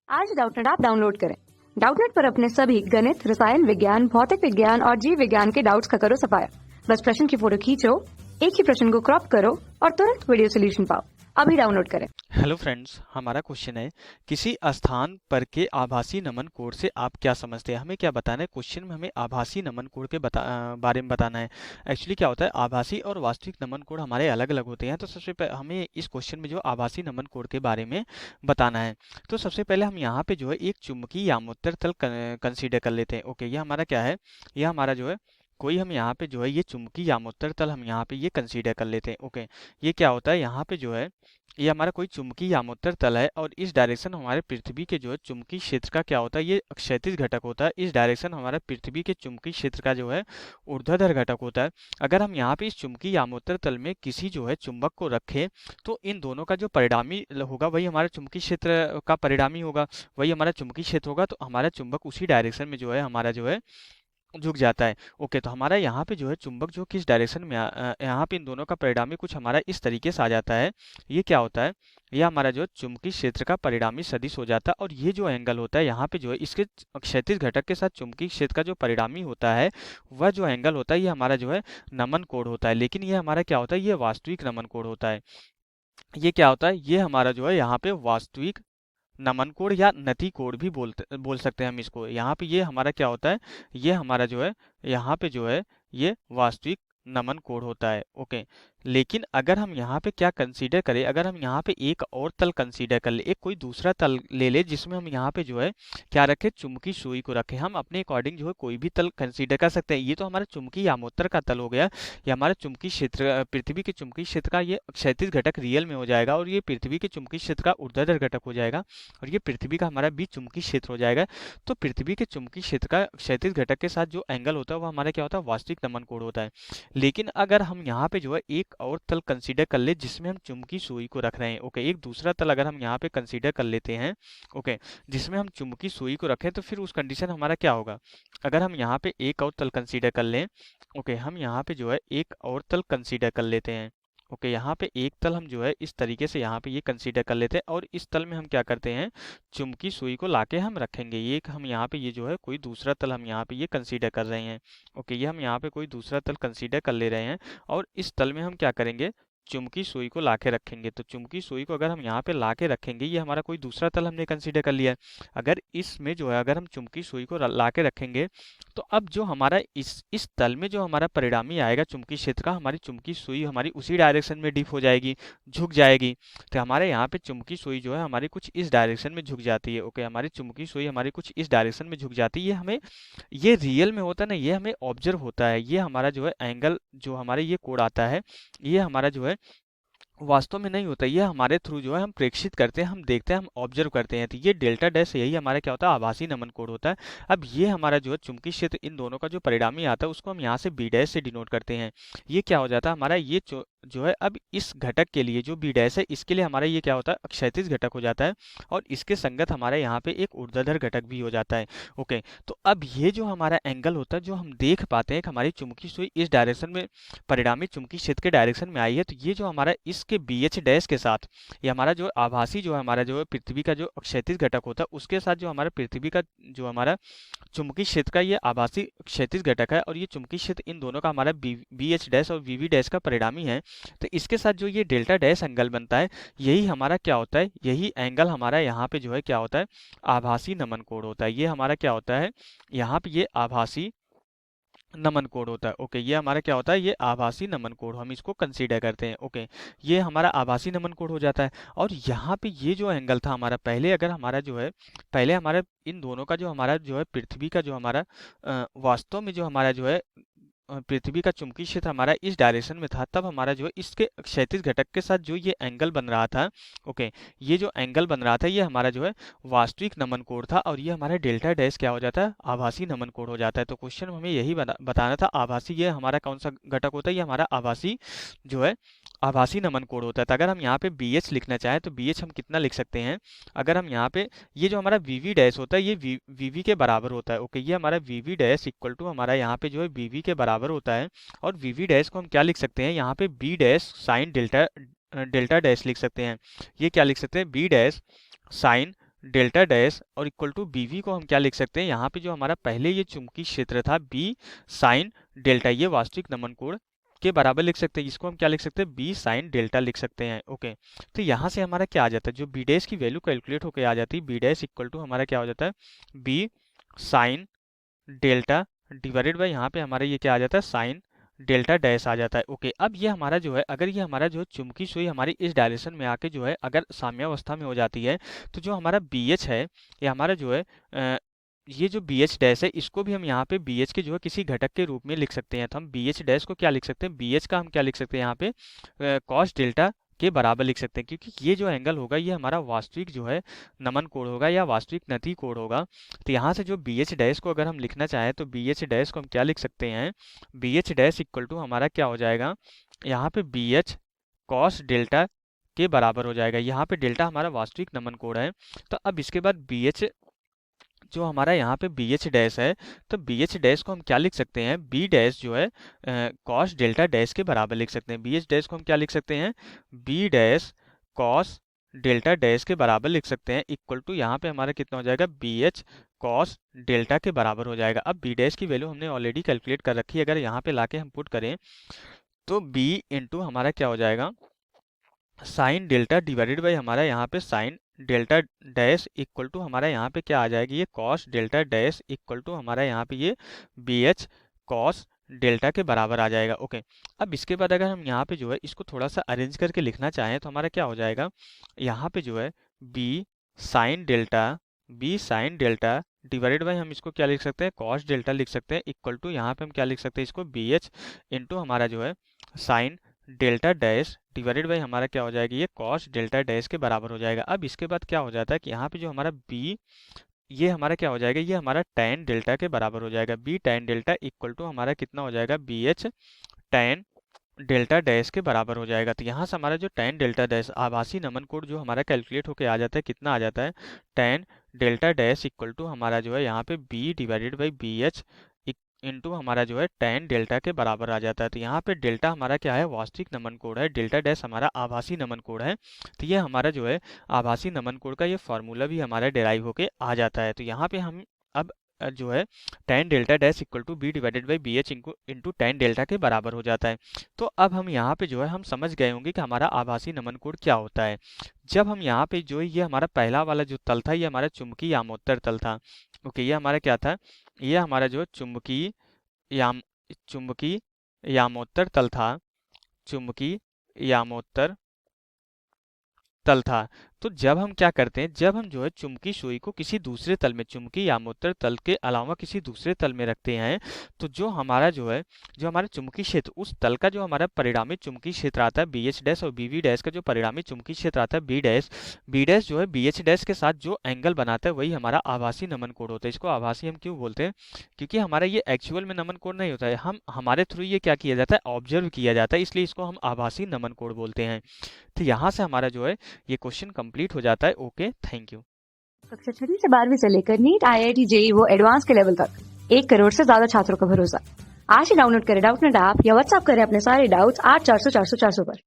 आज Doubtnut app download करें। Doubtnut पर अपने सभी गणित, रसायन विज्ञान, भौतिक विज्ञान और जीव विज्ञान के डाउट्स का करो सफाया। बस प्रश्न की फोटो खींचो, एक ही प्रश्न को क्रॉप करो और तुरंत वीडियो सोल्यूशन पाओ। अभी डाउनलोड करें। हेलो फ्रेंड्स, हमारा क्वेश्चन है किसी स्थान पर के आभासी नमन कोड से आप क्या समझते हैं। हमें क्या बताना है, क्वेश्चन में हमें आभासी नमन कोड के बारे में बताना है। एक्चुअली क्या होता है, आभासी और वास्तविक नमन कोड हमारे अलग अलग होते हैं। तो सबसे पहले हमें इस क्वेश्चन में जो आभासी नमन कोड के बारे में बताना है। तो सबसे पहले हम यहाँ पे जो है एक चुंबकीय यामोत्तर तल कंसीडर कर लेते हैं। ओके, ये हमारा क्या है, ये हमारा जो है कोई हम यहाँ पे जो है ये चुंबकीय यामोत्तर तल हम यहाँ पे ये कंसीडर कर लेते हैं। ओके, ये क्या होता है, यहाँ पे जो है ये हमारा कोई चुंबकीय यामोत्तर तल है और इस डायरेक्शन हमारे पृथ्वी के जो है चुंबकीय क्षेत्र का क्या होता है, ये क्षैतिज घटक होता है। इस डायरेक्शन हमारा पृथ्वी के चुंबकीय क्षेत्र का जो है ऊर्ध्वाधर घटक होता है। अगर हम यहाँ पे इस चुंबकीय यामोत्तर तल में किसी जो है चुंबक को रखें तो इन दोनों का जो परिणामी होगा वही हमारा चुंबकीय क्षेत्र का परिणामी होगा, वही हमारा चुंबकीय क्षेत्र होगा। तो हमारा चुंबक उसी डायरेक्शन में जो है हमारा जो है झुक जाता है। ओके, तो हमारा यहाँ पे जो है चुंबक जो किस डायरेक्शन में यहाँ पे इन दोनों का परिणामी कुछ हमारा इस तरीके से आ जाता है। ये क्या होता है, ये हमारा जो है चुंबकीय क्षेत्र का परिणामी सदिश हो जाता है। और ये जो एंगल होता है यहाँ पे जो है इसके क्षैतिज घटक के साथ चुंबकीय क्षेत्र का जो परिणामी होता है वह जो एंगल होता है ये हमारा जो है नमन कोण होता है। लेकिन ये हमारा क्या होता है, ये वास्तविक नमन कोण होता है। ये क्या होता है, ये हमारा जो है यहाँ पे वास्तविक नमन कोण या नति कोण भी बोल सकते हैं हम इसको। यहाँ पे ये हमारा क्या होता है, ये हमारा जो है यहाँ पे जो है ये वास्तविक नमन कोण होता है। ओके, लेकिन अगर हम यहाँ पे क्या कंसीडर करें, अगर हम यहाँ पे एक और तल कंसीडर कर ले, एक कोई दूसरा तल ले ले जिसमें हम यहाँ पे जो है क्या रखें, चुंबकीय सुई को रखें। हम अपने अकॉर्डिंग जो है कोई भी तल कंसीडर कर सकते हैं। ये तो हमारा चुंबकीय यामोत्तर का तल हो गया, ये हमारा चुंबकीय क्षेत्र पृथ्वी के चुंबकीय क्षेत्र का ये क्षैतिज घटक रियल में हो जाएगा और ये पृथ्वी के चुंबकीय क्षेत्र का ऊर्ध्वाधर घटक हो जाएगा और ये पृथ्वी का हमारा बीच चुंबकीय क्षेत्र हो जाएगा। तो पृथ्वी के चुंबकीय क्षेत्र का क्षैतिज घटक के साथ जो एंगल होता है वो हमारा क्या होता है, वास्तविक नमन कोण होता है। लेकिन अगर हम यहाँ पे जो है एक और तल कंसीडर कर ले जिसमें हम चुंबकीय सुई को रख रहे हैं। ओके, एक दूसरा तल अगर हम यहाँ पे कंसीडर कर लेते हैं, ओके, जिसमें हम चुंबकीय सुई को रखें तो फिर उस कंडीशन हमारा क्या होगा, अगर हम यहाँ पे एक और तल कंसीडर कर लें। ओके, हम यहाँ पे जो है एक और तल कंसीडर कर लेते हैं। ओके, यहाँ पे एक तल हम जो है इस तरीके से यहाँ पे ये कंसीडर कर लेते हैं और इस तल में हम क्या करते हैं, चुंबकीय सुई को लाके हम रखेंगे। ये एक हम यहाँ पे ये जो है कोई दूसरा तल हम यहाँ पे ये कंसीडर कर रहे हैं। ओके, ये हम यहाँ पे कोई दूसरा तल कंसीडर कर ले रहे हैं और इस तल में हम क्या करेंगे, चुंबकीय सुई को लाके रखेंगे। तो चुंबकीय सुई को अगर हम यहाँ पे लाके रखेंगे, ये हमारा कोई दूसरा तल हमने कंसीडर कर लिया है। अगर इसमें जो है अगर हम चुंबकीय सुई को लाके रखेंगे तो अब जो हमारा इस तल में जो हमारा परिणामी आएगा चुंबकीय क्षेत्र का, हमारी चुंबकीय सुई हमारी उसी डायरेक्शन में डिप हो जाएगी, झुक जाएगी। तो हमारे यहाँ पे चुंबकीय सुई जो है हमारी कुछ इस डायरेक्शन में झुक जाती है। ओके, हमारी चुंबकीय सुई हमारी कुछ इस डायरेक्शन में झुक जाती है। ये हमें ये रियल में होता है ना, ये हमें ऑब्जर्व होता है। ये हमारा जो है एंगल जो हमारे ये कोण आता है ये हमारा जो है वास्तव में नहीं होता, ये हमारे थ्रू जो है हम प्रेक्षित करते हैं, हम देखते हैं, हम ऑब्जर्व करते हैं। तो ये डेल्टा डैश यही हमारा क्या होता है, आभासी नमन कोण होता है। अब ये हमारा जो है चुंबकीय क्षेत्र इन दोनों का जो परिणामी आता है उसको हम यहाँ से बी डैश से डिनोट करते हैं। ये क्या हो जाता है हमारा, ये जो है अब इस घटक के लिए जो बी डैश है इसके लिए हमारा ये क्या होता है, क्षैतिज घटक हो जाता है और इसके संगत हमारे यहाँ पे एक ऊर्ध्वाधर घटक भी हो जाता है। ओके, तो अब ये जो हमारा एंगल होता है जो हम देख पाते हैं कि हमारी चुंबकीय सुई इस डायरेक्शन में परिणामी चुंबकीय क्षेत्र के डायरेक्शन में आई है, तो ये जो हमारा इसके बी एच डैश के साथ ये हमारा जो आभासी जो है हमारा जो है पृथ्वी का जो क्षैतिज घटक होता है उसके साथ जो हमारा पृथ्वी का जो हमारा चुंबकीय क्षेत्र का ये आभासी क्षैतिज घटक है और ये चुंबकीय क्षेत्र इन दोनों का हमारा बी एच डैश और वी डैश का परिणामी है। तो इसके साथ जो ये डेल्टा डैश एंगल बनता है यही हमारा क्या होता है, यही एंगल हमारा यहाँ पे जो है क्या होता है, आभासी नमन कोण होता है। ये हमारा क्या होता है, यहाँ पे ये आभासी नमन कोण होता है। ओके, ये हमारा क्या होता है, ये आभासी नमन कोण हम इसको कंसीडर करते हैं। ओके, ये हमारा आभासी नमन कोण हो जाता है। और यहाँ पे ये जो एंगल था हमारा पहले, अगर हमारा जो है पहले हमारा इन दोनों का जो हमारा जो है पृथ्वी का जो हमारा वास्तव में जो हमारा जो है पृथ्वी का चुंबकीय क्षेत्र हमारा इस डायरेक्शन में था, तब हमारा जो है इसके क्षैतिज घटक के साथ जो ये एंगल बन रहा था। ओके, ये जो एंगल बन रहा था ये हमारा जो है वास्तविक नमन कोण था और ये हमारा डेल्टा डैश क्या हो जाता है, आभासी नमन कोण हो जाता है। तो क्वेश्चन में हमें यही बताना था, आभासी ये हमारा कौन सा घटक होता है, ये हमारा आभासी जो है आभासी नमन कोण होता है। तो अगर हम यहाँ पे बी एच लिखना चाहें तो बी एच हम कितना लिख सकते हैं, अगर हम यहाँ पे ये जो हमारा वी डैश होता है ये वी के बराबर होता है। ओके, ये हमारा वी डैश इक्वल टू हमारा यहाँ पे जो है वी के बराबर होता है और वी डैश को हम क्या लिख सकते हैं, यहाँ पे B dash sine delta delta dash लिख सकते हैं। ये क्या लिख सकते हैं, B dash sine delta dash और इक्वल टू BV को हम क्या लिख सकते हैं, यहाँ पे जो हमारा पहले ये चुंबकीय क्षेत्र था B साइन डेल्टा, ये वास्तविक नमन कोण के बराबर लिख सकते हैं। इसको हम क्या लिख सकते हैं, B साइन डेल्टा लिख सकते हैं। ओके, तो यहाँ से हमारा क्या आ जाता है, जो B डैश की वैल्यू कैलकुलेट होकर आ जाती है, B डैश इक्वल टू हमारा क्या हो जाता है, B sine delta divided by यहाँ पे हमारा ये क्या आ जाता है, साइन डेल्टा डैश आ जाता है। ओके, अब ये हमारा जो है, अगर ये हमारा जो चुंबकीय सुई हमारी इस डायरेक्शन में आके जो है अगर साम्यावस्था में हो जाती है, तो जो हमारा BH है, ये हमारा जो है ये जो BH डैश है, इसको भी हम यहाँ पे BH के जो है किसी घटक के रूप में लिख सकते हैं। तो हम BH डैश को क्या लिख सकते हैं, BH का हम क्या लिख सकते हैं, यहाँ पे कॉस डेल्टा के बराबर लिख सकते हैं, क्योंकि ये जो एंगल होगा ये हमारा वास्तविक जो है नमन कोण होगा या वास्तविक नति कोण होगा। तो यहाँ से जो BH डैश को अगर हम लिखना चाहें तो BH डैश को हम क्या लिख सकते हैं, BH डैश इक्वल टू हमारा क्या हो जाएगा, यहाँ पे BH कॉस डेल्टा के बराबर हो जाएगा। यहाँ पे डेल्टा हमारा वास्तविक नमन कोण है। तो अब इसके बाद BH जो हमारा यहाँ पे BH डैश है, तो BH डैश को हम क्या लिख सकते हैं, B डैश जो है कॉस डेल्टा डैश के बराबर लिख सकते हैं। BH डैश को हम क्या लिख सकते हैं, B dash cos delta dash के बराबर लिख सकते हैं, इक्वल टू यहाँ पे हमारा कितना हो जाएगा, BH कॉस डेल्टा के बराबर हो जाएगा। अब B डैश की वैल्यू हमने ऑलरेडी कैलकुलेट कर रखी है, अगर यहाँ पे लाके हम पुट करें तो B इंटू हमारा क्या हो जाएगा, साइन डेल्टा डिवाइडेड बाई हमारा यहाँ पे sine delta dash equal to हमारा यहाँ पे क्या आ जाएगी, ये cos delta dash equal to हमारा यहाँ पे ये BH कॉस डेल्टा के बराबर आ जाएगा। ओके, अब इसके बाद अगर हम यहाँ पे जो है इसको थोड़ा सा अरेंज करके लिखना चाहें तो हमारा क्या हो जाएगा, यहाँ पे जो है B sine delta divided by हम इसको क्या लिख सकते हैं, कॉस डेल्टा लिख सकते हैं, इक्वल टू यहाँ पे हम क्या लिख सकते हैं, इसको BH इंटू हमारा जो है sign delta dash divided by हमारा क्या हो जाएगा, ये कॉस डेल्टा डैश के बराबर हो जाएगा। अब इसके बाद क्या हो जाता है कि यहाँ पे जो हमारा B, ये हमारा क्या हो जाएगा, ये हमारा tan डेल्टा के बराबर हो जाएगा। B tan delta equal to हमारा कितना हो जाएगा, BH tan डेल्टा डैश के बराबर हो जाएगा। तो यहाँ से हमारा जो tan डेल्टा डैश आभासी नमन कोण जो हमारा कैलकुलेट होके आ जाता है, कितना आ जाता है, tan delta dash equal to हमारा जो है यहाँ पे B divided by BH into हमारा जो है tan डेल्टा के बराबर आ जाता है। तो यहाँ पे डेल्टा हमारा क्या है, वास्तविक नमन कोण है, डेल्टा डैश हमारा आभासी नमन कोण है। तो ये हमारा जो है आभासी नमन कोण का ये फॉर्मूला भी हमारा डेराइव होके आ जाता है। तो यहाँ पे हम अब जो है tan delta dash equal to B divided by BH into tan delta के बराबर हो जाता है। तो अब हम यहाँ पे जो है हम समझ गए होंगे कि हमारा आभासी नमन कोण क्या होता है। जब हम यहाँ पे जो है ये हमारा पहला वाला जो तल था, ये हमारा चुंबकीय यामोत्तर तल था। ओके, ये हमारा क्या था, ये हमारा जो याम चुंबकीय यामोत्तर तल था, चुंबकीय यामोत्तर तल था। तो जब हम क्या करते हैं, जब हम जो है चुंबकीय सुई को किसी दूसरे तल में, चुंबकीय यामोत्तर तल के अलावा किसी दूसरे तल में रखते हैं, तो जो हमारा जो है, जो हमारा चुंबकीय क्षेत्र, उस तल का जो हमारा परिणामी चुंबकीय क्षेत्र आता है BH डैश, और BV डैश का जो परिणामी चुंबकीय क्षेत्र आता है B डैश जो है BH डैश के साथ जो एंगल बनाता है वही हमारा आभासी नमन कोण होता है। इसको आभासी हम क्यों बोलते हैं, क्योंकि हमारा ये एक्चुअल में नमन कोण नहीं होता है, हम हमारे थ्रू ये क्या किया जाता है, ऑब्जर्व किया जाता है, इसलिए इसको हम आभासी नमन कोण बोलते हैं। तो यहाँ से हमारा जो है ये क्वेश्चन कंप्लीट हो जाता है। Okay, thank you. कक्षा 6वीं से 12वीं से लेकर नीट, IIT, JEE वो एडवांस के लेवल तक 1 करोड़ से ज्यादा छात्रों का भरोसा। आज ही डाउनलोड करें डाउटनेट ऐप या व्हाट्सएप करें अपने सारे डाउट्स 8400 400 400 पर।